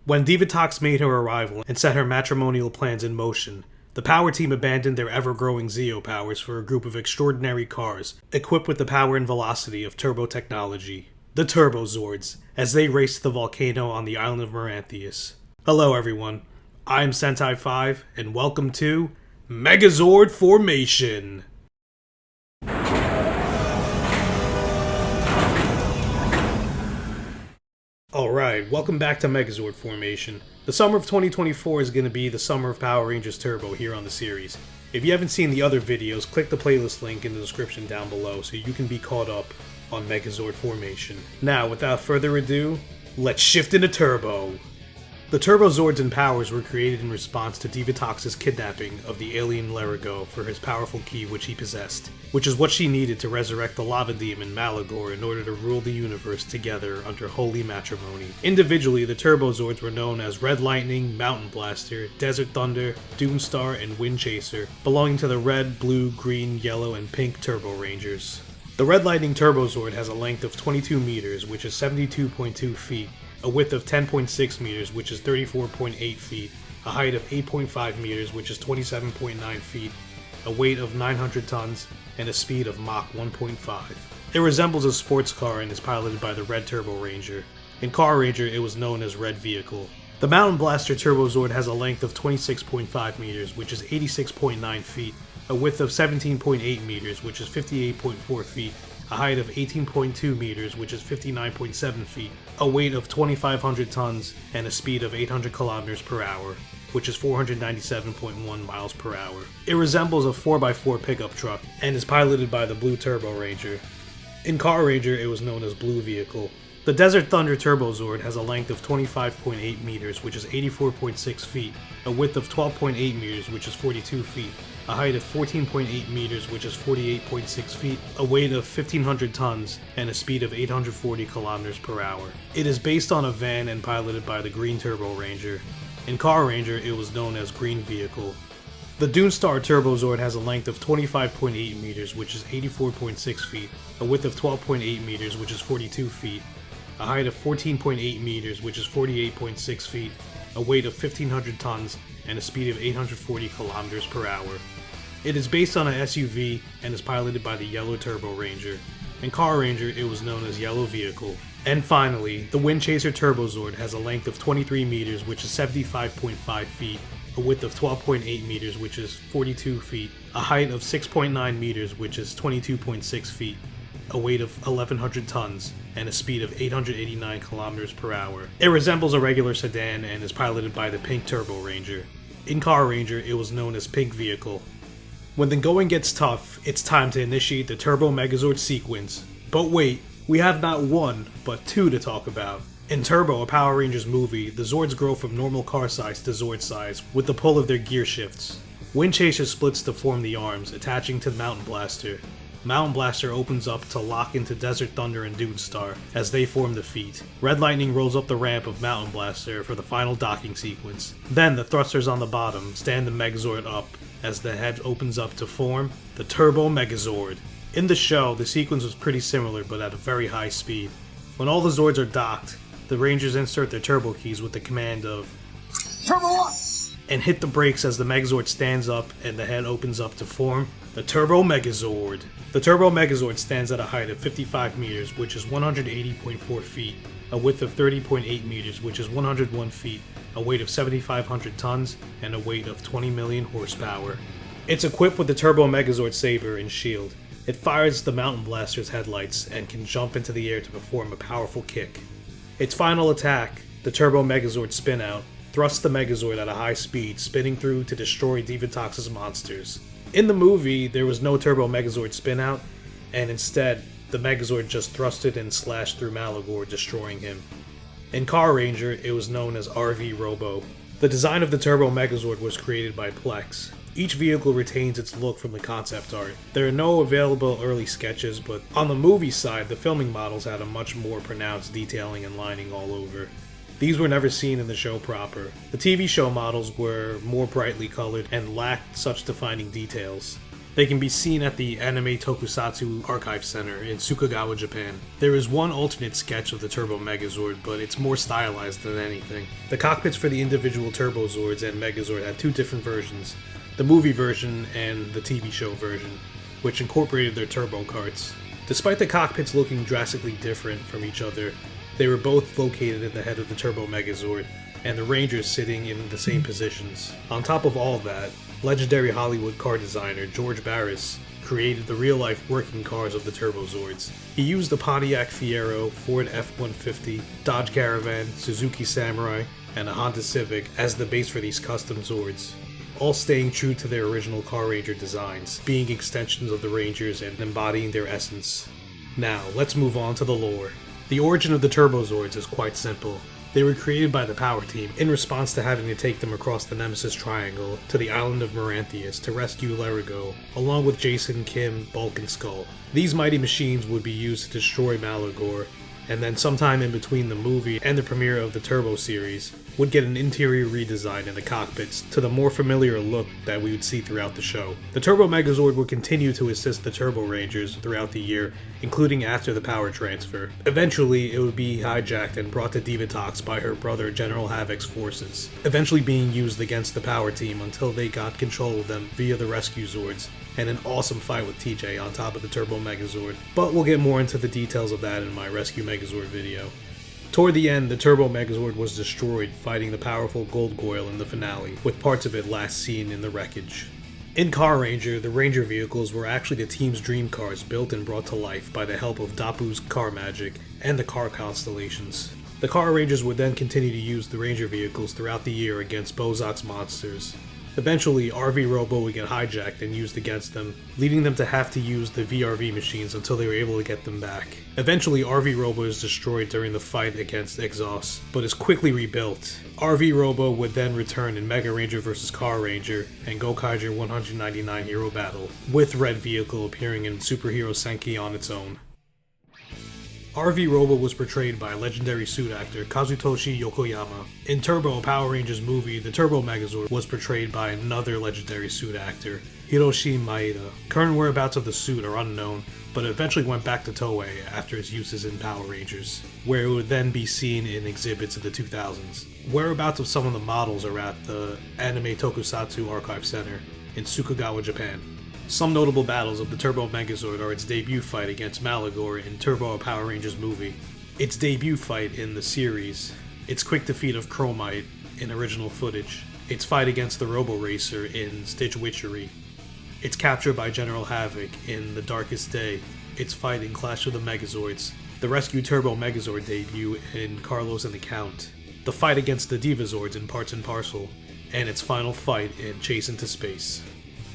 When Divatox made her arrival and set her matrimonial plans in motion, the Power Team abandoned their ever-growing Zeo powers for a group of extraordinary cars, equipped with the power and velocity of turbo technology, the Turbo Zords, as they raced the volcano on the island of Maranthius. Hello everyone, I'm Sentai 5, and welcome to Megazord Formation! Alright, welcome back to Megazord Formation. The summer of 2024 is going to be the summer of Power Rangers Turbo here on the series. If you haven't seen the other videos, click the playlist link in the description down below so you can be caught up on Megazord Formation. Now, without further ado, let's shift into Turbo! The Turbo Zords and powers were created in response to Divatox's kidnapping of the alien Lerigo for his powerful key which he possessed, which is what she needed to resurrect the lava demon Malagor in order to rule the universe together under holy matrimony. Individually, the Turbo Zords were known as Red Lightning, Mountain Blaster, Desert Thunder, Dune Star, and Wind Chaser, belonging to the Red, Blue, Green, Yellow, and Pink Turbo Rangers. The Red Lightning Turbo Zord has a length of 22 meters, which is 72.2 feet, a width of 10.6 meters, which is 34.8 feet, a height of 8.5 meters, which is 27.9 feet, a weight of 900 tons, and a speed of Mach 1.5. It resembles a sports car and is piloted by the Red Turbo Ranger. In Car Ranger, it was known as Red Vehicle. The Mountain Blaster Turbo Zord has a length of 26.5 meters, which is 86.9 feet, a width of 17.8 meters, which is 58.4 feet, a height of 18.2 meters, which is 59.7 feet, a weight of 2,500 tons, and a speed of 800 kilometers per hour, which is 497.1 miles per hour. It resembles a 4x4 pickup truck, and is piloted by the Blue Turbo Ranger. In Car Ranger, it was known as Blue Vehicle. The Desert Thunder Turbo Zord has a length of 25.8 meters, which is 84.6 feet, a width of 12.8 meters, which is 42 feet, a height of 14.8 meters, which is 48.6 feet, a weight of 1,500 tons, and a speed of 840 kilometers per hour. It is based on a van and piloted by the Green Turbo Ranger. In Car Ranger, it was known as Green Vehicle. The Dune Star Turbo Zord has a length of 25.8 meters, which is 84.6 feet, a width of 12.8 meters, which is 42 feet, a height of 14.8 meters, which is 48.6 feet, a weight of 1,500 tons, and a speed of 840 kilometers per hour. It is based on an SUV and is piloted by the Yellow Turbo Ranger. In Car Ranger, it was known as Yellow Vehicle. And finally, the Wind Chaser Turbo Zord has a length of 23 meters, which is 75.5 feet, a width of 12.8 meters, which is 42 feet, a height of 6.9 meters, which is 22.6 feet, a weight of 1,100 tons, and a speed of 889 kilometers per hour. It resembles a regular sedan and is piloted by the Pink Turbo Ranger. In Car Ranger, it was known as Pink Vehicle. When the going gets tough, it's time to initiate the Turbo Megazord Sequence. But wait, we have not one, but two to talk about. In Turbo, a Power Rangers movie, the Zords grow from normal car size to Zord size with the pull of their gear shifts. Wind Chaser splits to form the arms, attaching to the Mountain Blaster. Mountain Blaster opens up to lock into Desert Thunder and Dune Star as they form the feet. Red Lightning rolls up the ramp of Mountain Blaster for the final docking sequence. Then the thrusters on the bottom stand the Megazord up as the head opens up to form the Turbo Megazord. In the show, the sequence was pretty similar but at a very high speed. When all the Zords are docked, the Rangers insert their turbo keys with the command of Turbo Up! And hit the brakes as the Megazord stands up and the head opens up to form the Turbo Megazord. The Turbo Megazord stands at a height of 55 meters, which is 180.4 feet, a width of 30.8 meters, which is 101 feet, a weight of 7,500 tons, and a weight of 20 million horsepower. It's equipped with the Turbo Megazord Saber and shield. It fires the Mountain Blaster's headlights and can jump into the air to perform a powerful kick. Its final attack, the Turbo Megazord Spin-Out, thrusts the Megazord at a high speed, spinning through to destroy Divatox's monsters. In the movie, there was no Turbo Megazord Spin-Out, and instead, the Megazord just thrusted and slashed through Malagor, destroying him. In Car Ranger, it was known as RV Robo. The design of the Turbo Megazord was created by Plex. Each vehicle retains its look from the concept art. There are no available early sketches, but on the movie side, the filming models had a much more pronounced detailing and lining all over. These were never seen in the show proper. The TV show models were more brightly colored and lacked such defining details. They can be seen at the Anime Tokusatsu Archive Center in Sukagawa, Japan. There is one alternate sketch of the Turbo Megazord, but it's more stylized than anything. The cockpits for the individual Turbo Zords and Megazord had two different versions, the movie version and the TV show version, which incorporated their turbo carts. Despite the cockpits looking drastically different from each other, they were both located at the head of the Turbo Megazord, and the Rangers sitting in the same positions. On top of all that, legendary Hollywood car designer George Barris created the real-life working cars of the Turbo Zords. He used the Pontiac Fiero, Ford F-150, Dodge Caravan, Suzuki Samurai, and a Honda Civic as the base for these custom Zords, all staying true to their original Car Ranger designs, being extensions of the Rangers and embodying their essence. Now, let's move on to the lore. The origin of the Turbo Zords is quite simple. They were created by the Power Team in response to having to take them across the Nemesis Triangle to the island of Maranthius to rescue Lerigo, along with Jason, Kim, Bulk, and Skull. These mighty machines would be used to destroy Malagor, and then sometime in between the movie and the premiere of the Turbo series, would get an interior redesign in the cockpits to the more familiar look that we would see throughout the show. The Turbo Megazord would continue to assist the Turbo Rangers throughout the year, including after the power transfer. Eventually, it would be hijacked and brought to Divatox by her brother General Havoc's forces, eventually being used against the Power Team until they got control of them via the Rescue Zords, and an awesome fight with TJ on top of the Turbo Megazord. But we'll get more into the details of that in my Rescue Megazord video. Toward the end, the Turbo Megazord was destroyed fighting the powerful Goldgoyle in the finale, with parts of it last seen in the wreckage. In Car Ranger, the Ranger vehicles were actually the team's dream cars built and brought to life by the help of Dapu's car magic and the car constellations. The Car Rangers would then continue to use the Ranger vehicles throughout the year against Bozok's monsters. Eventually, RV Robo would get hijacked and used against them, leading them to have to use the VRV machines until they were able to get them back. Eventually, RV Robo is destroyed during the fight against Exhaust, but is quickly rebuilt. RV Robo would then return in Mega Ranger vs. Car Ranger and Gokaiger 199 Hero Battle, with Red Vehicle appearing in Superhero Senki on its own. RV Robo was portrayed by legendary suit actor Kazutoshi Yokoyama. In Turbo Power Rangers movie, the Turbo Megazord was portrayed by another legendary suit actor, Hiroshi Maeda. Current whereabouts of the suit are unknown, but it eventually went back to Toei after its uses in Power Rangers, where it would then be seen in exhibits of the 2000s. Whereabouts of some of the models are at the Anime Tokusatsu Archive Center in Sukagawa, Japan. Some notable battles of the Turbo Megazord are its debut fight against Malagor in Turbo Power Rangers movie, its debut fight in the series, its quick defeat of Chromite in original footage, its fight against the Robo Racer in Stitch Witchery, its capture by General Havoc in The Darkest Day, its fight in Clash of the Megazords, the Rescue Turbo Megazord debut in Carlos and the Count, the fight against the Divazords in Parts and Parcel, and its final fight in Chase into Space.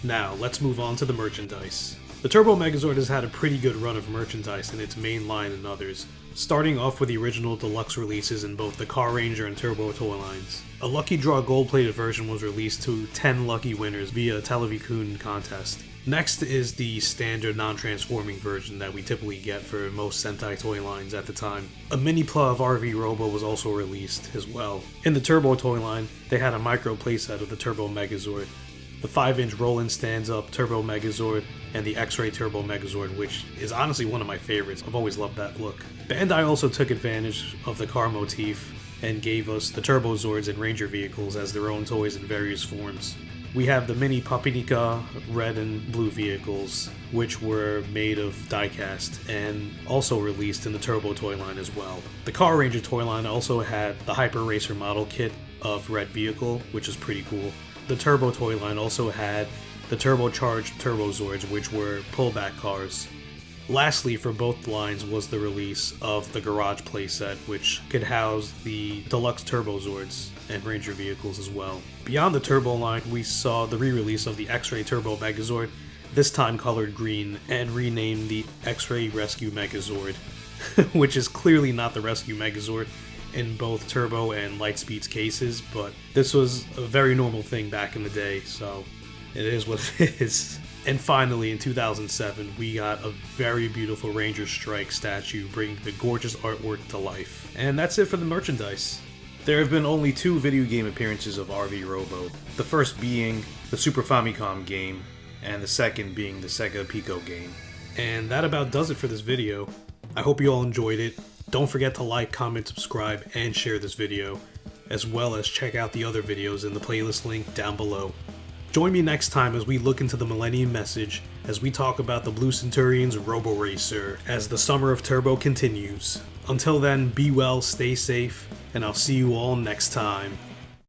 Now, let's move on to the merchandise. The Turbo Megazord has had a pretty good run of merchandise in its main line and others, starting off with the original deluxe releases in both the Car Ranger and Turbo toy lines. A Lucky Draw gold-plated version was released to 10 lucky winners via a Televikun contest. Next is the standard non-transforming version that we typically get for most Sentai toy lines at the time. A mini-pla of RV Robo was also released as well. In the Turbo toy line, they had a micro playset of the Turbo Megazord, the 5-inch Roland stands-up Turbo Megazord, and the X-Ray Turbo Megazord, which is honestly one of my favorites. I've always loved that look. Bandai also took advantage of the car motif and gave us the Turbo Zords and Ranger vehicles as their own toys in various forms. We have the mini Papinika red and blue vehicles, which were made of die-cast and also released in the Turbo toy line as well. The Car Ranger toy line also had the Hyper Racer model kit of red vehicle, which is pretty cool. The Turbo toy line also had the turbocharged Turbo Zords, which were pullback cars. Lastly, for both lines was the release of the Garage playset, which could house the deluxe Turbo Zords and Ranger vehicles as well. Beyond the Turbo line, we saw the re-release of the X-Ray Turbo Megazord, this time colored green, and renamed the X-Ray Rescue Megazord, which is clearly not the Rescue Megazord in both Turbo and Lightspeed's cases, but this was a very normal thing back in the day, so it is what it is. And finally, in 2007, we got a very beautiful Ranger Strike statue bringing the gorgeous artwork to life. And that's it for the merchandise. There have been only 2 video game appearances of RV Robo, the first being the Super Famicom game, and the second being the Sega Pico game. And that about does it for this video. I hope you all enjoyed it. Don't forget to like, comment, subscribe, and share this video, as well as check out the other videos in the playlist link down below. Join me next time as we look into the Millennium Message, as we talk about the Blue Centurion's Robo Racer, as the summer of Turbo continues. Until then, be well, stay safe, and I'll see you all next time.